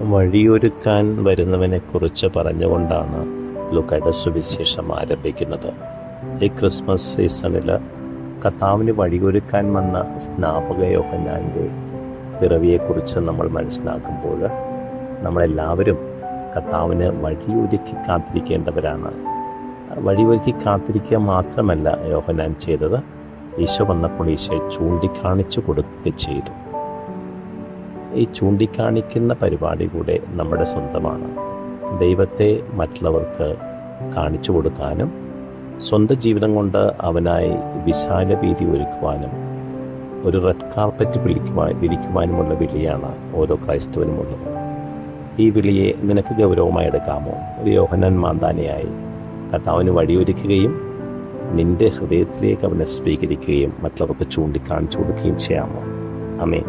വഴിയൊരുക്കാൻ വരുന്നവനെക്കുറിച്ച് പറഞ്ഞുകൊണ്ടാണ് ലൂക്കായുടെ സുവിശേഷം ആരംഭിക്കുന്നത്. ഈ ക്രിസ്മസ് സീസണിൽ കർത്താവിന് വഴിയൊരുക്കാൻ വന്ന സ്നാപക യോഹന്നാൻ്റെ പിറവിയെക്കുറിച്ച് നമ്മൾ മനസ്സിലാക്കുമ്പോൾ നമ്മളെല്ലാവരും കർത്താവിന് വഴിയൊരുക്കി കാത്തിരിക്കേണ്ടവരാണ്. വഴിയൊരുക്കി കാത്തിരിക്കുക മാത്രമല്ല യോഹന്നാൻ ചെയ്തത്, ഈശോ വന്നപ്പോൾ ഈശോയെ ചൂണ്ടിക്കാണിച്ചു കൊടുക്കുകയും ചെയ്തു. ഈ ചൂണ്ടിക്കാണിക്കുന്ന പരിപാടി കൂടെ നമ്മുടെ സ്വന്തമാണ്. ദൈവത്തെ മറ്റുള്ളവർക്ക് കാണിച്ചു കൊടുക്കാനും സ്വന്തം ജീവിതം കൊണ്ട് അവനായി വിശാല വീതി ഒരുക്കുവാനും ഒരു റെഡ് കാർപ്പറ്റ് വിരിക്കുവാനുമുള്ള വിളിയാണ് ഓരോ ക്രൈസ്തവനുമുള്ളത്. ഈ വിളിയെ നിനക്ക് ഗൗരവമായി എടുക്കാമോ? ഒരു യോഹന്നാൻ മാന്താനിയായി കർത്താവിന് വഴിയൊരുക്കുകയും നിന്റെ ഹൃദയത്തിലേക്ക് അവനെ സ്വീകരിക്കുകയും മറ്റുള്ളവർക്ക് ചൂണ്ടിക്കാണിച്ചു കൊടുക്കുകയും ചെയ്യാമോ? ആമേൻ.